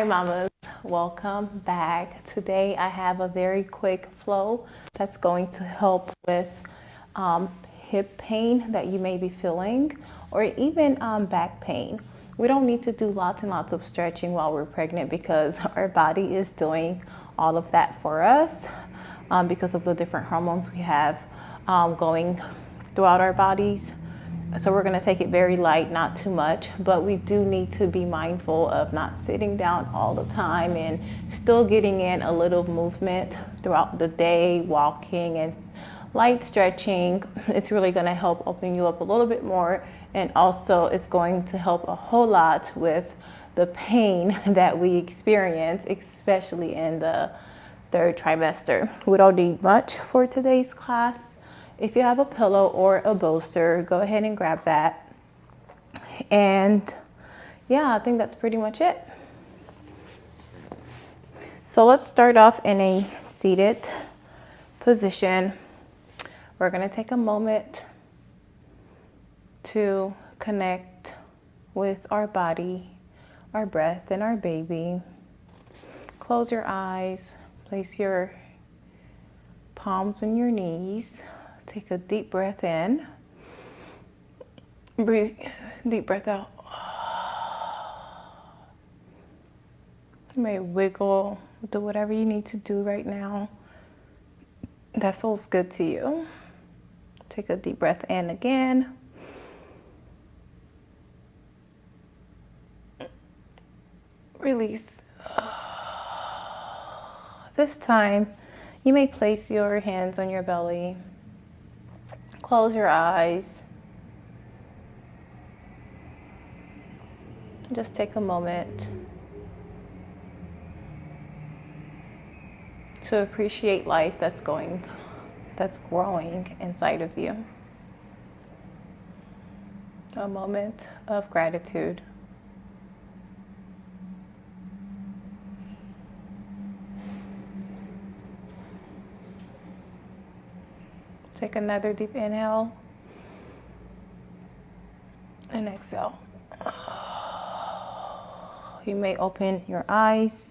Hi mamas, welcome back. Today I have a very quick flow that's going to help with hip pain that you may be feeling, or even back pain. We don't need to do lots and lots of stretching while we're pregnant because our body is doing all of that for us because of the different hormones we have going throughout our bodies. So we're going to take it very light, not too much, but we do need to be mindful of not sitting down all the time and still getting in a little movement throughout the day, walking and light stretching. It's really going to help open you up a little bit more, and also it's going to help a whole lot with the pain that we experience, especially in the third trimester. We don't need much for today's class. If you have a pillow or a bolster, go ahead and grab that. And yeah, I think that's pretty much it. So let's start off in a seated position. We're going to take a moment to connect with our body, our breath, and our baby. Close your eyes, place your palms on your knees. Take a deep breath in. Breathe, deep breath out. You may wiggle, do whatever you need to do right now that feels good to you. Take a deep breath in again. Release. This time, you may place your hands on your belly. Close your eyes. Just take a moment to appreciate life that's growing inside of you. A moment of gratitude. Take another deep inhale and exhale. You may open your eyes,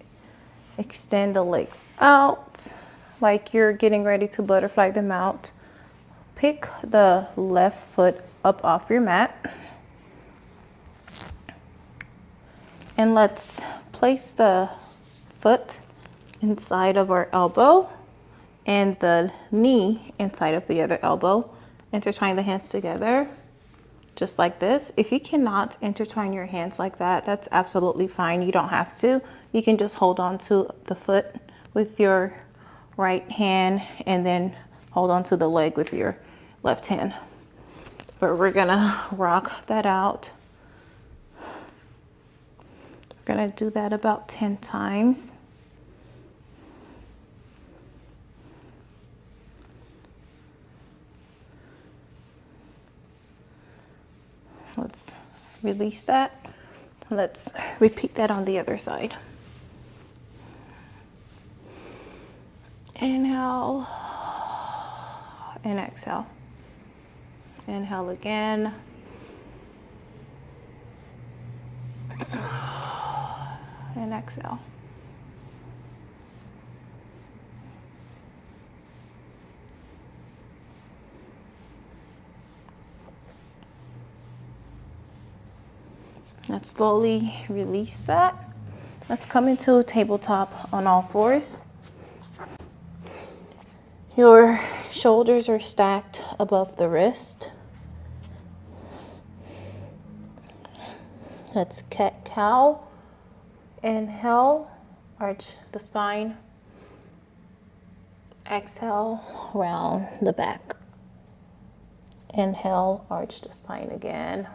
extend the legs out like you're getting ready to butterfly them out. Pick the left foot up off your mat. And let's place the foot inside of our elbow and the knee inside of the other elbow. Intertwine the hands together, just like this. If you cannot intertwine your hands like that, that's absolutely fine. You don't have to. You can just hold on to the foot with your right hand and then hold on to the leg with your left hand. But we're gonna rock that out. We're gonna do that about 10 times. Let's release that. Let's repeat that on the other side. Inhale and exhale. Inhale again. And exhale. Let's slowly release that. Let's come into a tabletop on all fours. Your shoulders are stacked above the wrist. Let's cat-cow. Inhale, arch the spine. Exhale, round the back. Inhale, arch the spine again.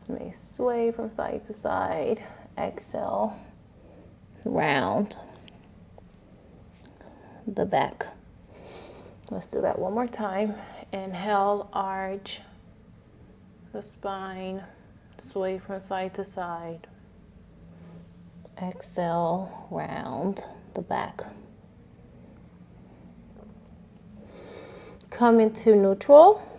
You may sway from side to side. Exhale, round the back. Let's do that one more time. Inhale, arch the spine, sway from side to side. Exhale, round the back. Come into neutral.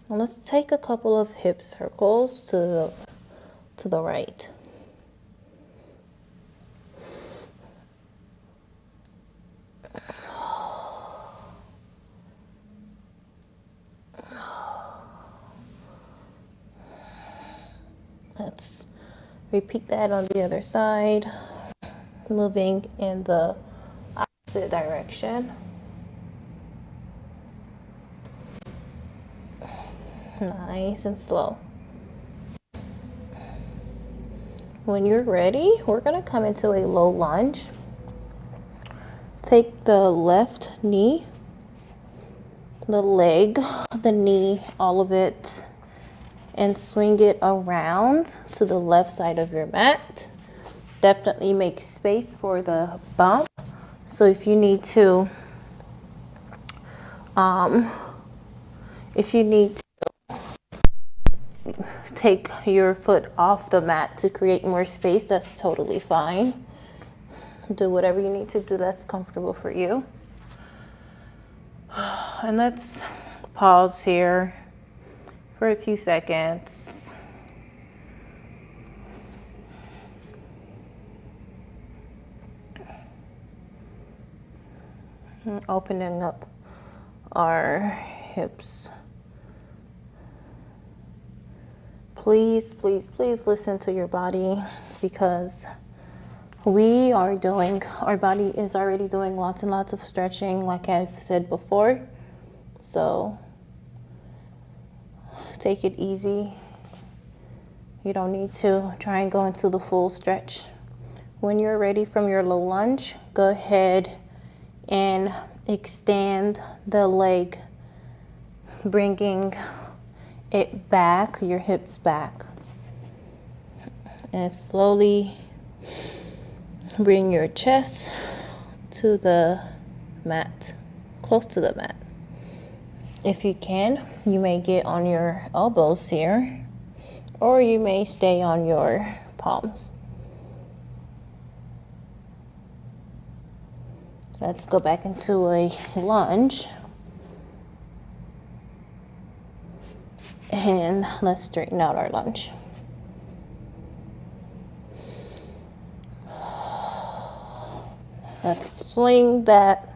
And let's take a couple of hip circles to the right. Repeat that on the other side, moving in the opposite direction. Nice and slow. When you're ready, we're going to come into a low lunge. Take the left knee, the leg, the knee, all of it, and swing it around to the left side of your mat. Definitely make space for the bump. So if you need to, take your foot off the mat to create more space, that's totally fine. Do whatever you need to do that's comfortable for you. And let's pause here for a few seconds. Opening up our hips. Please, please, please listen to your body, because our body is already doing lots and lots of stretching, like I've said before. So take it easy. You don't need to try and go into the full stretch. When you're ready from your low lunge, go ahead and extend the leg, bringing it back, your hips back. And slowly bring your chest to the mat, close to the mat. If you can, you may get on your elbows here, or you may stay on your palms. Let's go back into a lunge. And let's straighten out our lunge. Let's swing that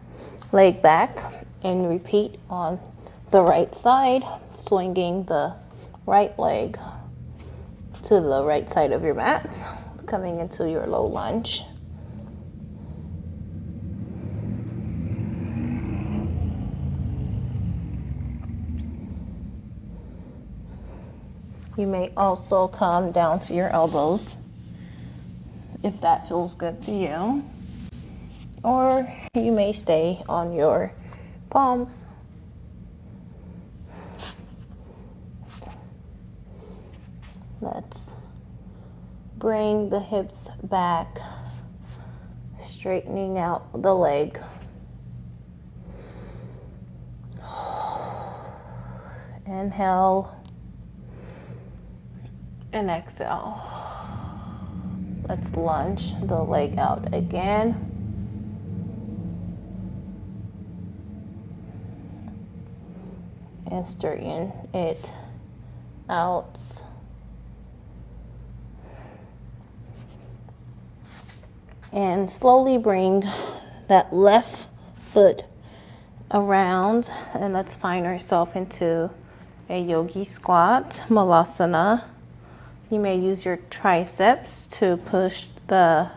leg back and repeat on the right side, swinging the right leg to the right side of your mat, coming into your low lunge. You may also come down to your elbows if that feels good to you, or you may stay on your palms. Let's bring the hips back, straightening out the leg. Inhale and exhale. Let's lunge the leg out again. And straighten it out. And slowly bring that left foot around, and let's find ourselves into a yogi squat, Malasana. You may use your triceps to push the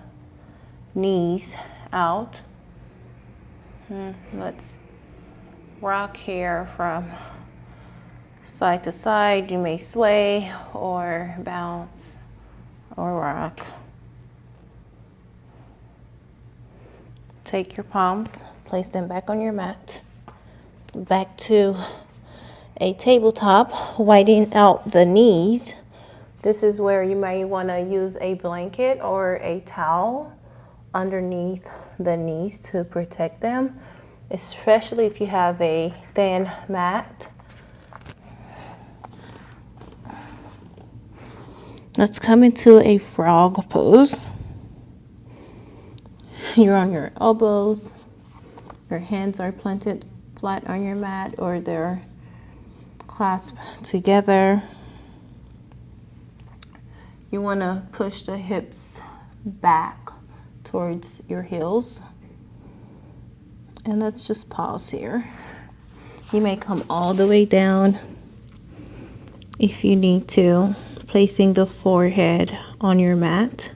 knees out. Let's rock here from side to side. You may sway or bounce or rock. Take your palms, place them back on your mat, back to a tabletop, widening out the knees. This is where you may want to use a blanket or a towel underneath the knees to protect them, especially if you have a thin mat. Let's come into a frog pose. You're on your elbows, your hands are planted flat on your mat, or they're clasped together. You want to push the hips back towards your heels. And let's just pause here. You may come all the way down if you need to. placing the forehead on your mat,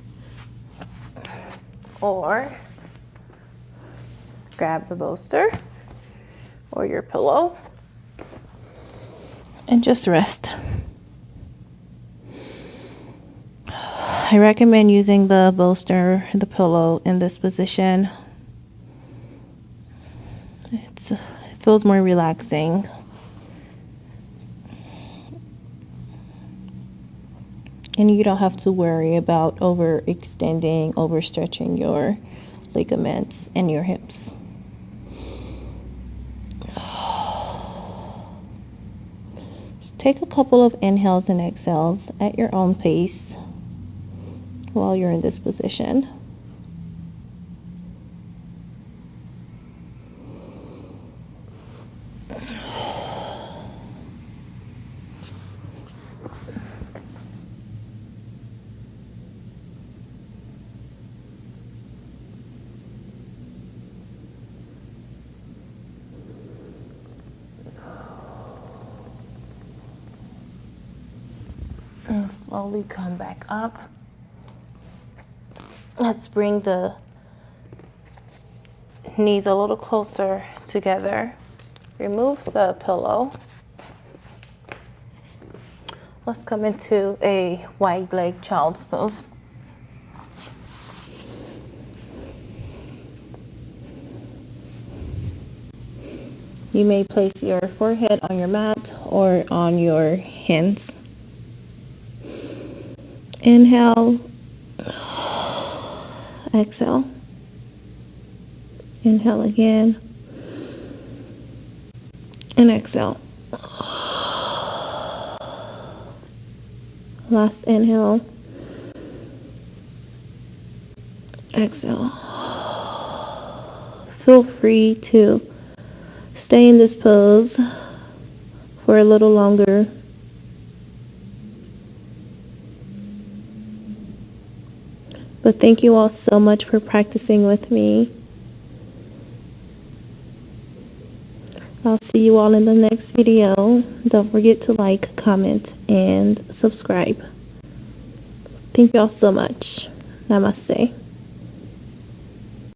or grab the bolster or your pillow and just rest. I recommend using the bolster, the pillow in this position. It feels more relaxing. And you don't have to worry about overextending, overstretching your ligaments and your hips. Just take a couple of inhales and exhales at your own pace while you're in this position. And slowly come back up. Let's bring the knees a little closer together. Remove the pillow. Let's come into a wide leg child's pose. You may place your forehead on your mat or on your hands. Inhale, exhale, inhale again, and exhale. Last inhale, exhale. Feel free to stay in this pose for a little longer. But thank you all so much for practicing with me. I'll see you all in the next video. Don't forget to like, comment, and subscribe. Thank you all so much. Namaste.